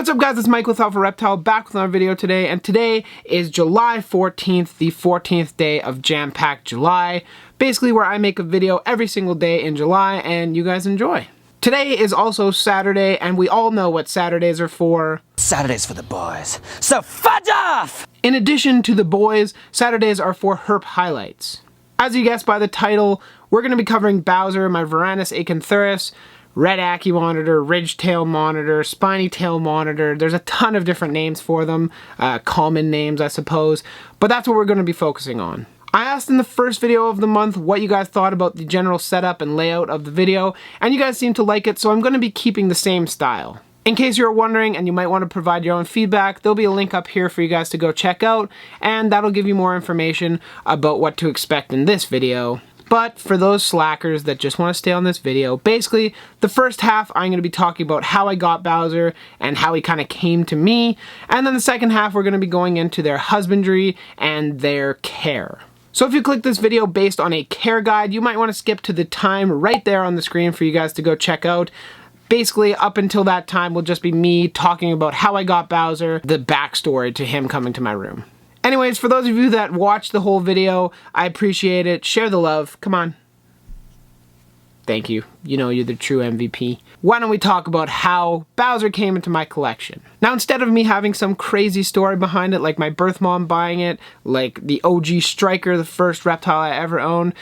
What's up guys, it's Mike with Alpha Reptile back with another video today, and today is July 14th, the 14th day of Jam-Packed July, basically where I make a video every single day in July and you guys enjoy. Today is also Saturday, and we all know what Saturdays are for. Saturdays for the boys, so fudge off! In addition to the boys, Saturdays are for herp highlights. As you guessed by the title, we're going to be covering Bowser, my Varanus acanthurus, red Ackie monitor, ridge-tail monitor, spiny-tail monitor. There's a ton of different names for them, common names I suppose, but that's what we're going to be focusing on. I asked in the first video of the month what you guys thought about the general setup and layout of the video, and you guys seem to like it, so I'm going to be keeping the same style. In case you're wondering and you might want to provide your own feedback, there'll be a link up here for you guys to go check out, and that'll give you more information about what to expect in this video. But for those slackers that just want to stay on this video, basically, the first half I'm going to be talking about how I got Bowser and how he kind of came to me, and then the second half we're going to be going into their husbandry and their care. So if you click this video based on a care guide, you might want to skip to the time right there on the screen for you guys to go check out. Basically, up until that time will just be me talking about how I got Bowser, the backstory to him coming to my room. Anyways, for those of you that watched the whole video, I appreciate it. Share the love. Come on. Thank you. You know you're the true MVP. Why don't we talk about how Bowser came into my collection? Now, instead of me having some crazy story behind it, like my birth mom buying it, like the OG Striker, the first reptile I ever owned,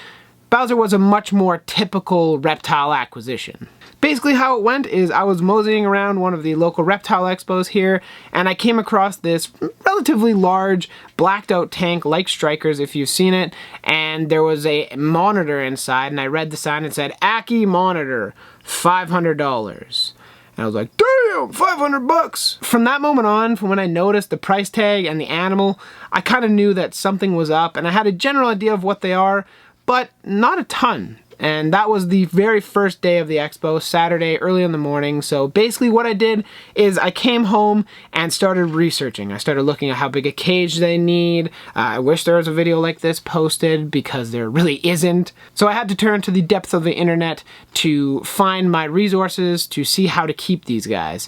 Bowser was a much more typical reptile acquisition. Basically how it went is I was moseying around one of the local reptile expos here, and I came across this relatively large blacked out tank like Strikers if you've seen it, and there was a monitor inside, and I read the sign and said, Ackie monitor, $500. And I was like, damn, 500 bucks. From that moment on, from when I noticed the price tag and the animal, I kind of knew that something was up, and I had a general idea of what they are, but not a ton. And that was the very first day of the expo, Saturday, early in the morning. So basically what I did is I came home and started researching. I started looking at how big a cage they need. I wish there was a video like this posted because there really isn't. So I had to turn to the depths of the internet to find my resources to see how to keep these guys.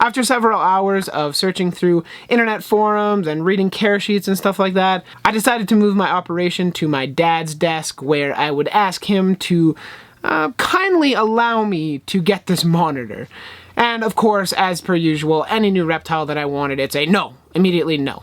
After several hours of searching through internet forums and reading care sheets and stuff like that, I decided to move my operation to my dad's desk, where I would ask him to kindly allow me to get this monitor. And of course, as per usual, any new reptile that I wanted, it's a no, immediately no.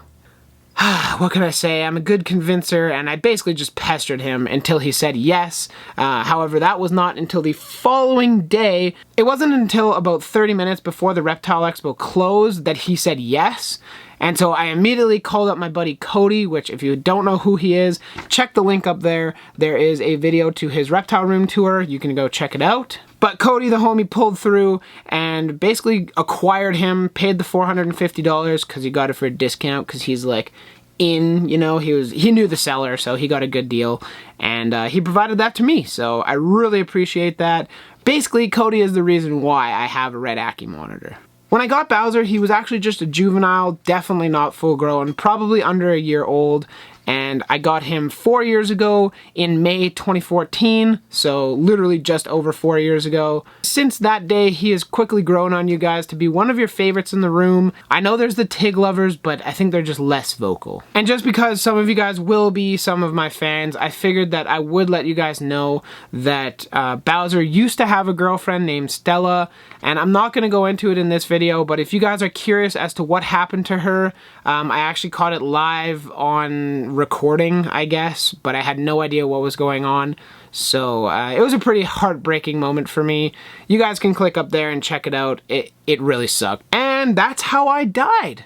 What can I say? I'm a good convincer, and I basically just pestered him until he said yes. However, that was not until the following day. It wasn't until about 30 minutes before the Reptile Expo closed that he said yes. And so I immediately called up my buddy Cody, which if you don't know who he is, check the link up there. There is a video to his reptile room tour. You can go check it out. But Cody, the homie, pulled through and basically acquired him, paid the $450 because he got it for a discount because he's like in, you know, he knew the seller, so he got a good deal, and he provided that to me, so I really appreciate that. Basically, Cody is the reason why I have a red Ackie monitor. When I got Bowser, he was actually just a juvenile, definitely not full grown, probably under a year old, and I got him 4 years ago in May 2014, so literally just over 4 years ago. Since that day, he has quickly grown on you guys to be one of your favorites in the room. I know there's the Tig lovers, but I think they're just less vocal. And just because some of you guys will be some of my fans, I figured that I would let you guys know that Bowser used to have a girlfriend named Stella, and I'm not going to go into it in this video, but if you guys are curious as to what happened to her, I actually caught it live on recording, I guess, but I had no idea what was going on. So it was a pretty heartbreaking moment for me. You guys can click up there and check it out. It really sucked. And that's how I died.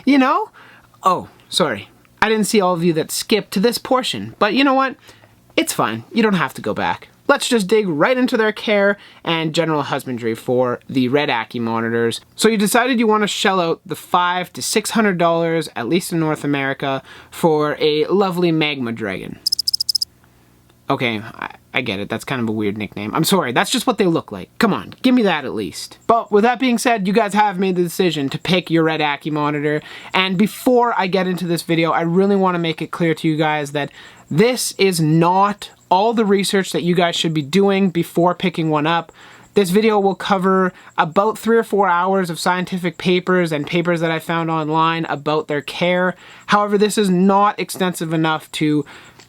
You know? Oh, sorry. I didn't see all of you that skipped to this portion, but you know what? It's fine. You don't have to go back. Let's just dig right into their care and general husbandry for the red Ackie monitors. So you decided you want to shell out the $500 to $600, at least in North America, for a lovely magma dragon. Okay, I get it. That's kind of a weird nickname. I'm sorry, that's just what they look like. Come on, give me that at least. But with that being said, you guys have made the decision to pick your red Ackie monitor. And before I get into this video, I really want to make it clear to you guys that this is not all the research that you guys should be doing before picking one up. This video will cover about 3 or 4 hours of scientific papers and papers that I found online about their care. However, this is not extensive enough to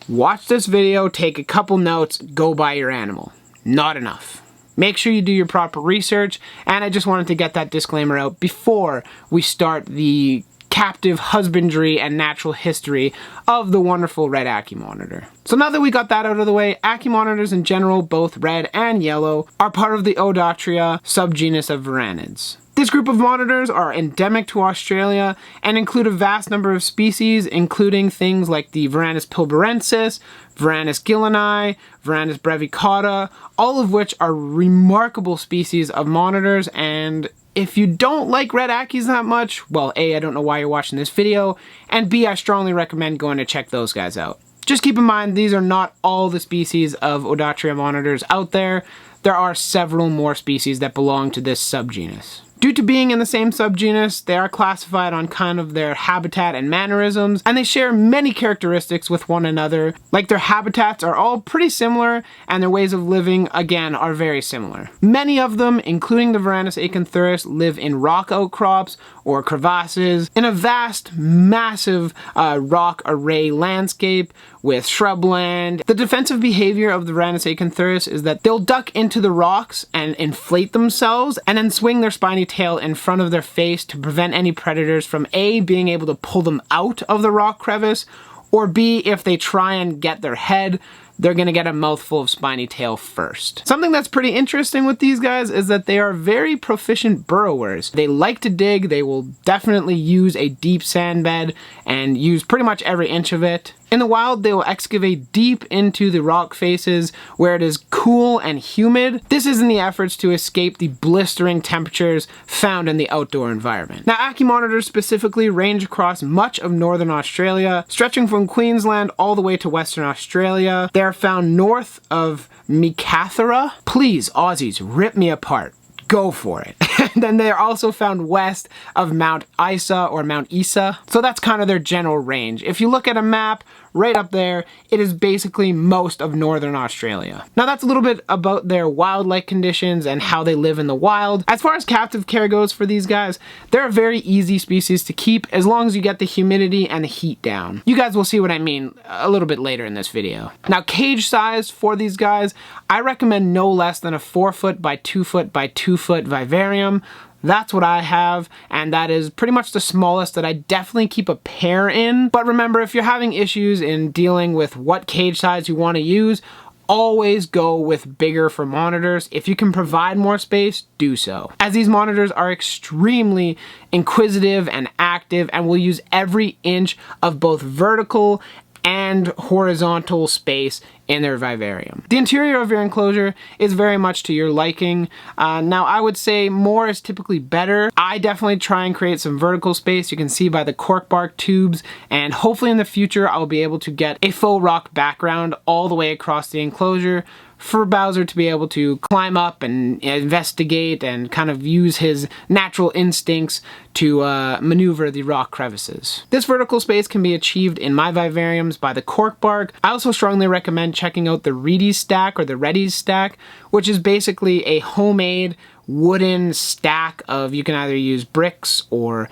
watch this video, take a couple notes, go buy your animal. Not enough. Make sure you do your proper research, and I just wanted to get that disclaimer out before we start the captive husbandry and natural history of the wonderful red Ackie monitor. So now that we got that out of the way, Ackie monitors in general, both red and yellow, are part of the Odotria subgenus of Varanids. This group of monitors are endemic to Australia and include a vast number of species, including things like the Varanus pilbarensis, Varanus gilleni, Varanus brevicauda, all of which are remarkable species of monitors. And if you don't like red Ackies that much, well, A, I don't know why you're watching this video, and B, I strongly recommend going to check those guys out. Just keep in mind, these are not all the species of Odotria monitors out there. There are several more species that belong to this subgenus. Due to being in the same subgenus, they are classified on kind of their habitat and mannerisms, and they share many characteristics with one another. Like, their habitats are all pretty similar, and their ways of living, again, are very similar. Many of them, including the Varanus acanthurus, live in rock outcrops or crevasses in a vast, massive rock array landscape with shrubland. The defensive behavior of the Varanus acanthurus is that they'll duck into the rocks and inflate themselves and then swing their spiny tail in front of their face to prevent any predators from A, being able to pull them out of the rock crevice, or B, if they try and get their head, they're gonna get a mouthful of spiny tail first. Something that's pretty interesting with these guys is that they are very proficient burrowers. They like to dig, they will definitely use a deep sand bed and use pretty much every inch of it. In the wild, they will excavate deep into the rock faces where it is cool and humid. This is in the efforts to escape the blistering temperatures found in the outdoor environment. Now, Ackie monitors specifically range across much of northern Australia, stretching from Queensland all the way to Western Australia. They are found north of Mikathara. Please, Aussies, rip me apart. Go for it. And then they're also found west of Mount Isa or Mount Isa. So that's kind of their general range. If you look at a map, right up there, it is basically most of northern Australia. Now that's a little bit about their wild-like conditions and how they live in the wild. As far as captive care goes for these guys, they're a very easy species to keep as long as you get the humidity and the heat down. You guys will see what I mean a little bit later in this video. Now, cage size for these guys, I recommend no less than a 4 foot by 2 foot by 2 foot vivarium. That's what I have, and that is pretty much the smallest that I definitely keep a pair in. But remember, if you're having issues in dealing with what cage size you want to use, always go with bigger for monitors. If you can provide more space, do so. As these monitors are extremely inquisitive and active and will use every inch of both vertical and horizontal space in their vivarium. The interior of your enclosure is very much to your liking. Now, I would say more is typically better. I definitely try and create some vertical space. You can see by the cork bark tubes, and hopefully in the future I'll be able to get a faux rock background all the way across the enclosure for Bowser to be able to climb up and investigate and kind of use his natural instincts to maneuver the rock crevices. This vertical space can be achieved in my vivariums by the cork bark. I also strongly recommend checking out the Reedy Stack or the Reedy Stack, which is basically a homemade wooden stack of, you can either use bricks or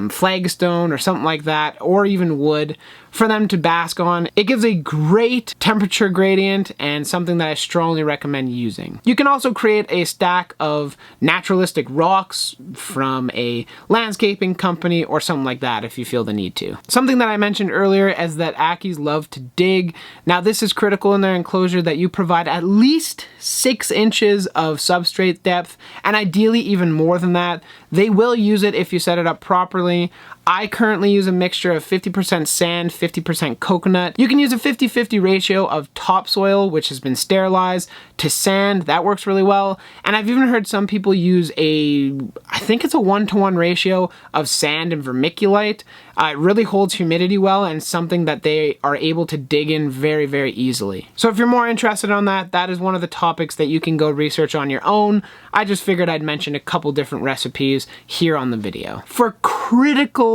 flagstone or something like that, or even wood for them to bask on. It gives a great temperature gradient and something that I strongly recommend using. You can also create a stack of naturalistic rocks from a landscaping company or something like that if you feel the need to. Something that I mentioned earlier is that Ackies love to dig. Now, this is critical in their enclosure that you provide at least 6 inches of substrate depth, and ideally even more than that. They will use it if you set it up properly. I currently use a mixture of 50% sand, 50% coconut. You can use a 50-50 ratio of topsoil, which has been sterilized, to sand. That works really well. And I've even heard some people use I think it's a 1-to-1 ratio of sand and vermiculite. It really holds humidity well and something that they are able to dig in very, very easily. So if you're more interested on that, that is one of the topics that you can go research on your own. I just figured I'd mention a couple different recipes here on the video. For critical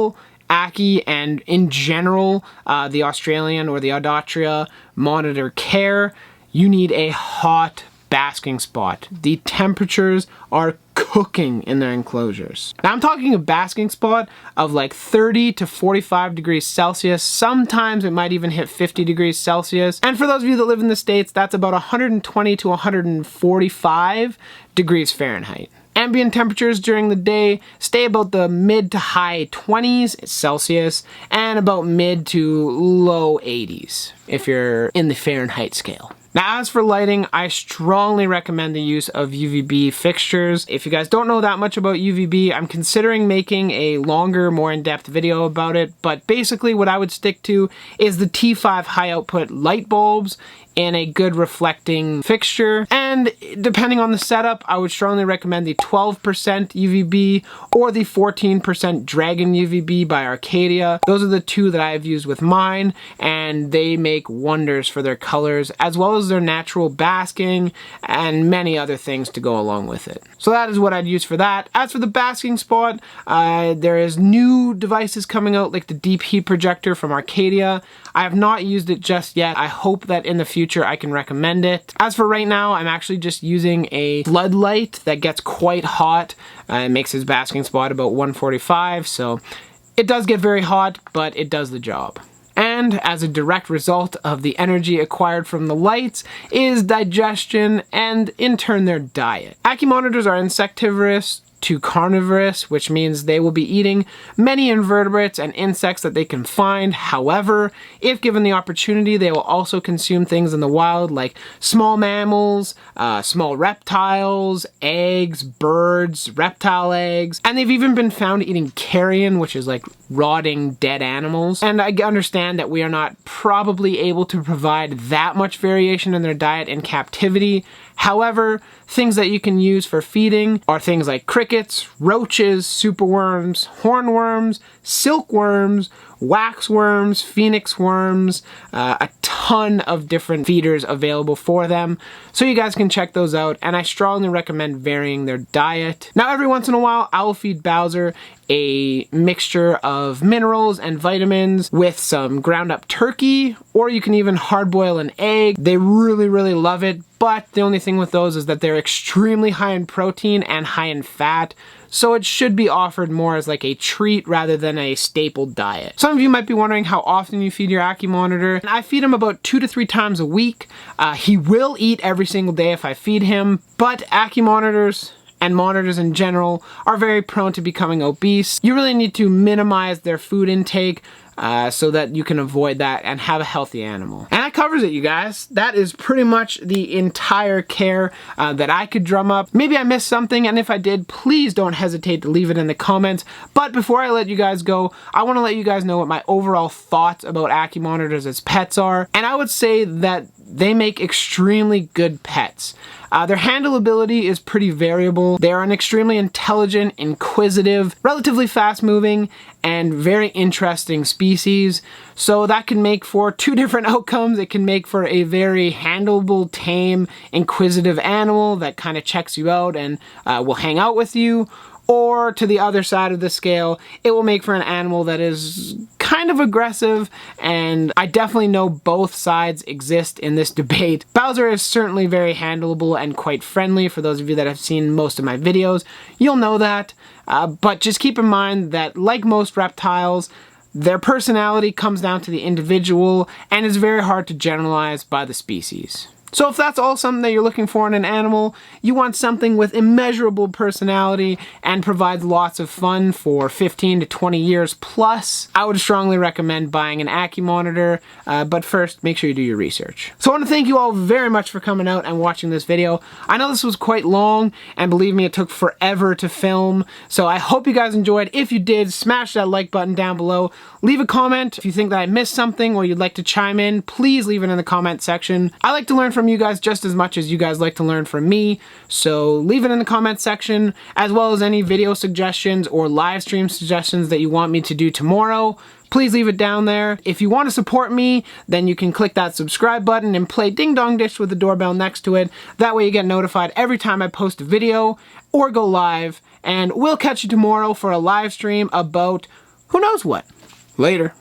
Ackie and in general the Australian or the Odotria monitor care, you need a hot Basking Spot. The temperatures are cooking in their enclosures. Now I'm talking a basking spot of like 30 to 45 degrees Celsius. Sometimes it might even hit 50 degrees Celsius. And for those of you that live in the States, that's about 120 to 145 degrees Fahrenheit. Ambient temperatures during the day stay about the mid to high 20s Celsius and about mid to low 80s if you're in the Fahrenheit scale. Now, as for lighting, I strongly recommend the use of UVB fixtures. If you guys don't know that much about UVB, I'm considering making a longer, more in-depth video about it, but basically what I would stick to is the T5 high output light bulbs in a good reflecting fixture. And depending on the setup, I would strongly recommend the 12% UVB or the 14% Dragon UVB by Arcadia. Those are the two that I have used with mine, and they make wonders for their colors, as well as their natural basking and many other things to go along with it. So that is what I'd use for that. As for the basking spot, there is new devices coming out, like the deep heat projector from Arcadia. I have not used it just yet. I hope that in the future I can recommend it. As for right now, I'm actually just using a floodlight that gets quite hot. It makes his basking spot about 145, so it does get very hot, but it does the job. And as a direct result of the energy acquired from the lights is digestion and in turn their diet. Ackie monitors are insectivorous to carnivorous, which means they will be eating many invertebrates and insects that they can find. However, if given the opportunity, they will also consume things in the wild like small mammals, small reptiles, eggs, birds, reptile eggs, and they've even been found eating carrion, which is like rotting dead animals. And I understand that we are not probably able to provide that much variation in their diet in captivity. However, things that you can use for feeding are things like crickets, roaches, superworms, hornworms, silkworms, waxworms, phoenix worms, a ton of different feeders available for them. So you guys can check those out, and I strongly recommend varying their diet. Now, every once in a while, I will feed Bowser a mixture of minerals and vitamins with some ground up turkey, or you can even hard boil an egg. They really, really love it, but the only thing with those is that they're extremely high in protein and high in fat, so it should be offered more as like a treat rather than a staple diet. Some of you might be wondering how often you feed your Ackie monitor. I feed him about 2 to 3 times a week. He will eat every single day if I feed him, but Ackie monitors and monitors in general are very prone to becoming obese. You really need to minimize their food intake so that you can avoid that and have a healthy animal. And that covers it, you guys. That is pretty much the entire care that I could drum up. Maybe I missed something, and if I did, please don't hesitate to leave it in the comments. But before I let you guys go, I want to let you guys know what my overall thoughts about Ackie monitors as pets are. And I would say that they make extremely good pets. Their handleability is pretty variable. They are an extremely intelligent, inquisitive, relatively fast-moving, and very interesting species. So that can make for 2 different outcomes. It can make for a very handleable, tame, inquisitive animal that kind of checks you out and will hang out with you. Or to the other side of the scale, it will make for an animal that is kind of aggressive, and I definitely know both sides exist in this debate. Bowser is certainly very handleable and quite friendly. For those of you that have seen most of my videos, you'll know that. But just keep in mind that, like most reptiles, their personality comes down to the individual and is very hard to generalize by the species. So if that's all something that you're looking for in an animal, you want something with immeasurable personality and provides lots of fun for 15 to 20 years plus, I would strongly recommend buying an Ackie monitor, but first, make sure you do your research. So I want to thank you all very much for coming out and watching this video. I know this was quite long, and believe me, it took forever to film, so I hope you guys enjoyed. If you did, smash that like button down below. Leave a comment if you think that I missed something or you'd like to chime in. Please leave it in the comment section. I like to learn from you guys just as much as you guys like to learn from me, so leave it in the comment section, as well as any video suggestions or live stream suggestions that you want me to do tomorrow. Please leave it down there. If you want to support me, then you can click that subscribe button and play Ding Dong Dish with the doorbell next to it. That way you get notified every time I post a video or go live, and we'll catch you tomorrow for a live stream about who knows what. Later.